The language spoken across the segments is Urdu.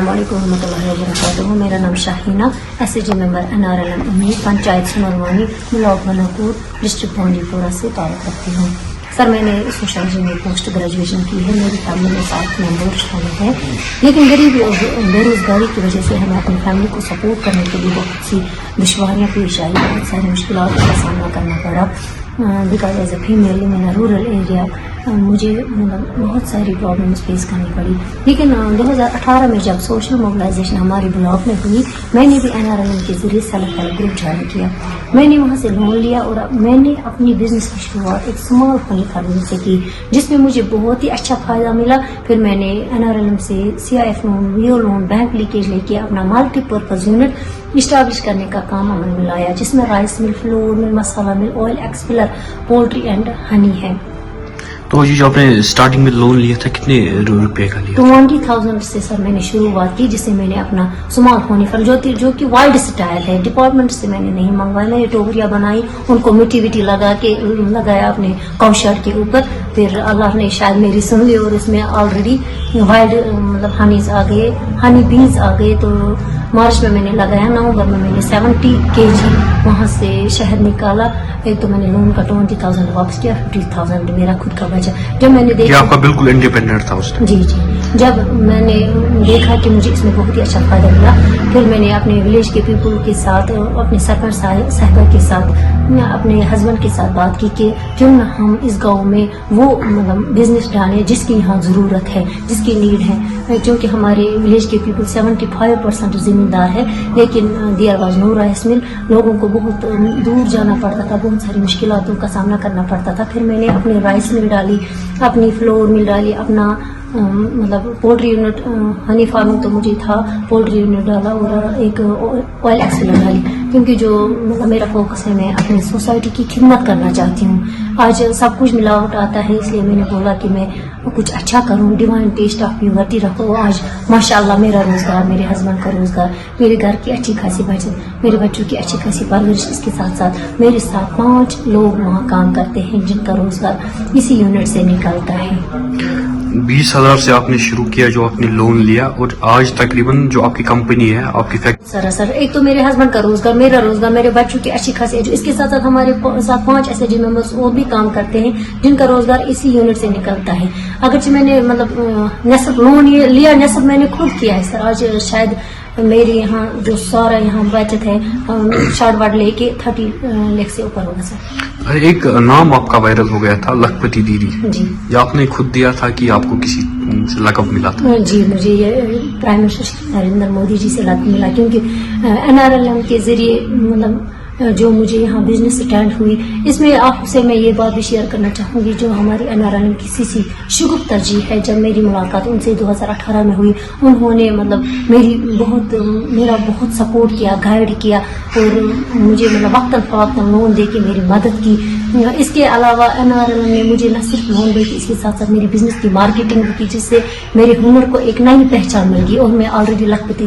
السلام علیکم ورحمۃ اللہ وبرکاتہ. میرا نام شاہینہ, SAG ممبر NRLM امید, پنچایت سنوروانی, بلاک بناپور, ڈسٹرکٹ بانڈی پورہ سے تعلق رکھتی ہوں. سر, میں نے سوشالوجی میں پوسٹ گریجویشن کی ہے. میری فیملی میں 7 ممبر شامل ہیں, لیکن غریبی اور بے روزگاری کی وجہ سے ہمیں اپنی فیملی کو سپورٹ کرنے کے لیے بہت سی دشواریاں پیش آئی, بہت ساری مشکلات کا سامنا کرنا پڑا. Because as a female in rural area مجھے بہت ساری پرابلمس فیس کرنی پڑی. لیکن 2018 میں جب سوشل موبلائزیشن ہمارے بلاک میں ہوئی, میں نے بھی NRLM کے ذریعے سیلف ہیلپ گروپ جوائن کیا. میں نے وہاں سے لون لیا اور میں نے اپنی بزنس کی شروعات ایک اسمال فنی فارمنگ سے کی, جس میں مجھے بہت ہی اچھا فائدہ ملا. پھر میں نے NRLM سے CIF loan, VO loan, bank linkage لے کے اپنا ملٹی پرپز یونٹ اسٹیبلش کرنے کا کام عمل میں لایا, جس میں رائس مل, فلور مل, مسالہ مل, آئل ایکسپلر, پولٹری اینڈ ہنی ہے. تو یہ جو آپ نے اسٹارٹنگ میں لون لیا تھا کتنے روپے کا لیا؟ 20,000 سے سر میں نے شروعات کی, جس سے میں نے اپنا اسمال فونی فن جو کہ وائلڈ اسٹائل ہے, ڈپارٹمنٹ سے میں نے نہیں منگوایا. میں نے ٹوکریاں بنائی, ان کو مٹی وٹی لگایا اپنے کوشر کے اوپر. پھر اللہ نے شاید میری سن لی اور اس میں آلریڈی وائلڈ ہنیز آ گئے, ہنی بیز آ گئے. تو مارچ میں نے لگایا, نومبر میں نے 70 kg وہاں سے شہد نکالا. ایک تو میں نے لون کا 20,000 واپس کیا, 50,000 میرا خود کا بچا. جب میں نے دیکھا آپ کا بالکل انڈیپینڈنٹ تھا اس جی, جب میں نے دیکھا کہ مجھے اس میں بہت ہی اچھا فائدہ ملا, پھر میں نے اپنے ولیج کے پیپل کے ساتھ, اپنے سرپنچ صاحبہ کے ساتھ, اپنے ہسبینڈ کے ساتھ بات کی کہ کیوں نہ ہم اس گاؤں میں وہ بزنس ڈالیں جس کی یہاں ضرورت ہے, جس کی نیڈ ہے. کیونکہ ہمارے ولیج کے پیپل 75% زمیندار ہے, لیکن دیئر واز نو رائس مل. لوگوں کو بہت دور جانا پڑتا تھا, بہت ساری مشکلاتوں کا سامنا کرنا پڑتا تھا. پھر میں نے اپنی رائس مل ڈالی, اپنی فلور مل ڈالی, اپنا پولٹری یونٹ, ہنی فارمنگ تو مجھے تھا, پولٹری یونٹ ڈالا اور ایک آئل ایکسپلر ڈالی. کیونکہ جو میرا فوکس ہے, میں اپنی سوسائٹی کی خدمت کرنا چاہتی ہوں. آج سب کچھ ملاوٹ آتا ہے, اس لیے میں نے بولا کہ میں کچھ اچھا کروں, ڈیوائن ٹیسٹ آف پیورٹی رکھو. آج ماشاءاللہ میرا روزگار, میرے ہسبینڈ کا روزگار, میرے گھر کی اچھی خاصی بچت, میرے بچوں کی اچھی خاصی پرورش. اس کے ساتھ ساتھ میرے ساتھ 5 لوگ وہاں کام کرتے ہیں, جن کا روزگار اسی یونٹ سے نکلتا ہے. 20,000 سے آپ نے شروع کیا جو آپ نے لون لیا, اور آج تقریباً جو آپ کی کمپنی ہے, آپ کی فیکٹری. سر ایک تو میرے ہسبینڈ کا روزگار, میرا روزگار, میرے بچوں کی اچھی خاصی. اس کے ساتھ ساتھ ہمارے ساتھ 5 SAG ممبرس اور بھی کام کرتے ہیں, جن کا روزگار اسی یونٹ سے نکلتا ہے. اگرچہ میں نے نصب لون لیا, نصب میں نے خود کیا ہے سر. آج شاید میری یہاں جو سارا یہاں بچت ہے, شارٹ واٹ لے کے 30 لاکھ سے اوپر ہوگا سر. ایک نام آپ کا وائرل ہو گیا تھا, لکھپتی دیدی. جی, یہ آپ نے خود دیا تھا کہ آپ کو کسی سے لقب ملا تھا؟ جی, مجھے یہ پرائم منسٹر نریندر مودی جی سے لقب ملا, کیونکہ NRLM کے ذریعے جو مجھے یہاں بزنس اسٹینڈ ہوئی. اس میں آپ سے میں یہ بات بھی شیئر کرنا چاہوں گی, جو ہماری NRLM کی CC شگفتہ جی ہے, جب میری ملاقات ان سے 2018 میں ہوئی, انہوں نے میرا بہت سپورٹ کیا, گائیڈ کیا, اور مجھے وقتاً فوقتاً لون دے کے میری مدد کی. اس کے علاوہ NRLM نے مجھے نہ صرف لون دے کے, اس کے ساتھ ساتھ میری بزنس کی مارکیٹنگ بھی کی, جس سے میرے ہنر کو ایک نئی پہچان مل گئی, اور میں آلریڈی لکھپتی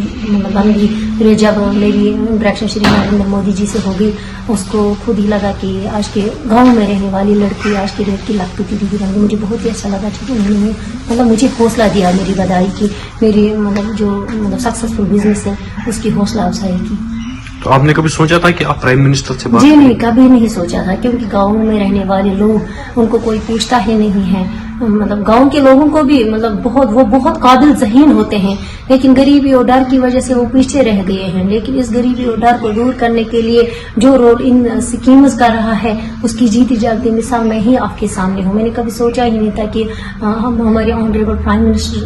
بن گئی. پھر جب میری انٹریکشن شری نریندر مودی جی سے ہوگی, اس کو خود ہی لگا کہ آج کے گاؤں میں رہنے والی لڑکی آج کے ڈیٹ کی لکھپتی دیدی بن گئی. مجھے بہت ہی اچھا لگا کہ انہوں نے مجھے حوصلہ دیا میری بدائی کی, میری جو سکسیسفل بزنس ہے اس کی حوصلہ افزائی کی. تو آپ نے کبھی سوچا تھا کہ آپ پرائم منسٹر سے بات؟ جی نہیں, کبھی نہیں سوچا تھا, کیونکہ گاؤں میں رہنے والے لوگ, ان کو کوئی پوچھتا ہی نہیں ہے. گاؤں کے لوگوں کو بھی وہ بہت قابل ذہین ہوتے ہیں, لیکن غریبی اور ڈر کی وجہ سے وہ پیچھے رہ گئے ہیں. لیکن اس غریبی اور ڈر کو دور کرنے کے لیے جو رول ان اسکیمز کا رہا ہے, اس کی جیتی جاگتی مثال میں ہی آپ کے سامنے ہوں. میں نے کبھی سوچا ہی نہیں تھا کہ ہمارے آنریبل پرائم منسٹر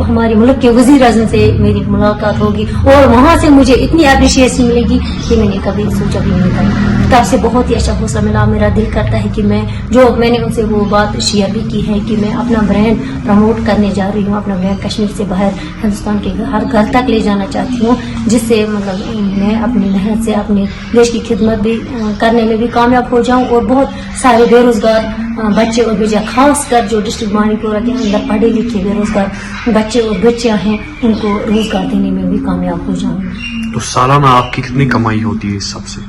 ہمارے ملک کے وزیر اعظم سے میری ملاقات ہوگی, اور وہاں سے مجھے اتنی اپریشیشن ملے گی کہ میں نے کبھی سوچا بھی نہیں تھا. تب سے بہت ہی اچھا حوصلہ ملا. میرا دل کرتا ہے کہ میں نے ان سے وہ بات شیئر بھی کی ہے کہ میں اپنا برانڈ پروموٹ کرنے جا رہی ہوں, اپنا برانڈ کشمیر سے باہر ہندوستان کے ہر گھر تک لے جانا چاہتی ہوں, جس سے میں اپنی محنت سے اپنے دیش کی خدمت بھی کرنے میں بھی کامیاب ہو جاؤں, اور بہت سارے بے روزگار بچے اور بچے, خاص کر جو ڈسٹرکٹ بانڈی پورہ کے اندر پڑھے لکھے بے روزگار بچے اور بچیاں ہیں, ان کو روزگار دینے میں بھی کامیاب ہو جاؤں. تو سالانہ آپ کی کتنی کمائی ہوتی ہے اس سب سے؟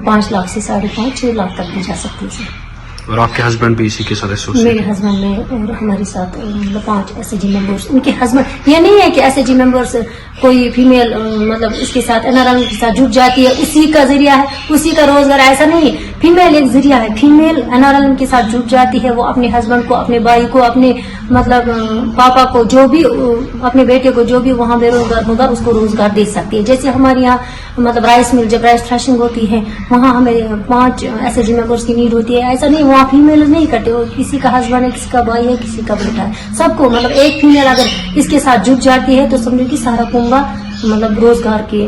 5 لاکھ سے 5.5 6 لاکھ تک بھی جا سکتی ہے. اور آپ کے ہسبینڈ بھی اسی کے ساتھ ایسوسیٹ؟ میرے ہسبینڈ میں اور ہمارے ساتھ 5 ایس ایچ جی ممبرس. ان کے ہسبینڈ یہ نہیں ہے کہ ایس ایچ جی ممبرس کوئی فیمیل مطلب اس کے ساتھ NRL کے ساتھ جڑ جاتی ہے اسی کا ذریعہ ہے اسی کا روزگار. ایسا نہیں ہے. فیمیل ایک ذریعہ ہے. فیمیل NRL کے ساتھ جڑ جاتی ہے. وہ اپنے ہسبینڈ کو, اپنے بھائی کو, اپنے مطلب پاپا کو, جو بھی اپنے بیٹے کو جو بھی وہاں بے روزگار ہوگا اس کو روزگار دے سکتی ہے. جیسے ہمارے یہاں مطلب رائس مل, جب رائس تھریشنگ ہوتی ہے وہاں ہمیں 5 ایس ایچ جی ممبرس کی نیڈ ہوتی ہے. ایسا نہیں وہاں فیمیل نہیں کرتے. کسی کا ہسبینڈ ہے, کسی کا بھائی ہے, کسی کا بیٹا ہے. سب کو مطلب ایک فیمیل اگر اس کے ساتھ جڑ جاتی ہے تو سمجھو کہ سارا کنبہ مطلب روزگار کے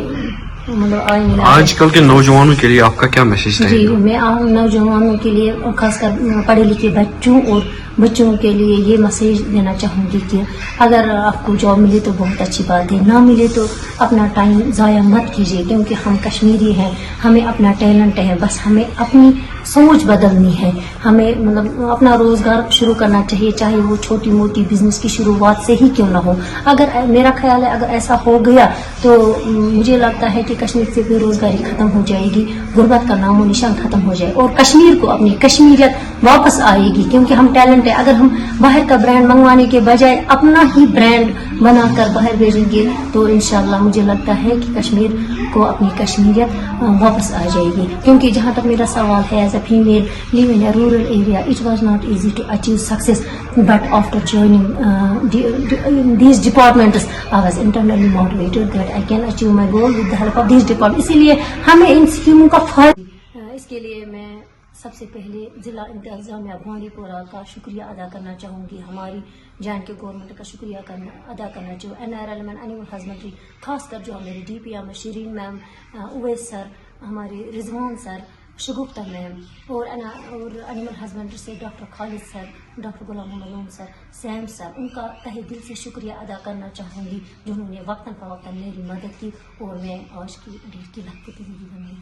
مطلب آج کل کے نوجوانوں کے لیے آپ کا کیا میسج ہے؟ جی, میں نوجوانوں کے لیے خاص کر پڑھے لکھے بچوں اور بچوں کے لیے یہ میسج دینا چاہوں گی کہ اگر آپ کو جاب ملے تو بہت اچھی بات ہے, نہ ملے تو اپنا ٹائم ضائع مت کیجیے. کیونکہ ہم کشمیری ہیں, ہمیں اپنا ٹیلنٹ ہے, بس ہمیں اپنی سوچ بدلنی ہے. ہمیں مطلب اپنا روزگار شروع کرنا چاہیے, چاہے وہ چھوٹی موٹی بزنس کی شروعات سے ہی کیوں نہ ہو. اگر میرا خیال ہے اگر ایسا ہو گیا تو مجھے لگتا ہے کہ کشمیر سے بے روزگاری ختم ہو جائے گی, غربت کا نام و نشان ختم ہو جائے اور کشمیر کو اپنی کشمیریت واپس آئے گی. کیونکہ ہم ٹیلنٹ ہے. اگر ہم باہر کا برانڈ منگوانے کے بجائے اپنا ہی برانڈ بنا کر باہر بھیجیں گے تو انشاءاللہ مجھے لگتا ہے کہ کشمیر کو اپنی کشمیریت واپس آ جائے گی. کیونکہ جہاں تک میرا سوال ہے, as a female live in a rural area, it was not easy to achieve success, but after joining these departments I was internally motivated that I can achieve my goal with the help of these department. اسی لیے ہمیں ان اسکیموں کا فائدہ. اس کے لیے میں سب سے پہلے ضلع انتظامیہ بانڈی پورہ کا شکریہ ادا کرنا چاہوں گی. ہماری جان کے گورنمنٹ کا شکریہ ادا کرنا چاہوں. NRL اینڈ اینیمل ہسبینڈری, خاص کر جو ہمارے DP میں شیرین میم, اویس سر, ہمارے رضوان سر, شگفتہ میم, اور اینیمل ہسبینڈری سے ڈاکٹر خالد سر, ڈاکٹر غلام محمد سر, سیم سر, ان کا تہہ دل سے شکریہ ادا کرنا چاہوں گی جنہوں نے وقتاً فوقتاً میری مدد کی اور میں آج کی ڈیٹ کی لگتی زندگی بن گئی.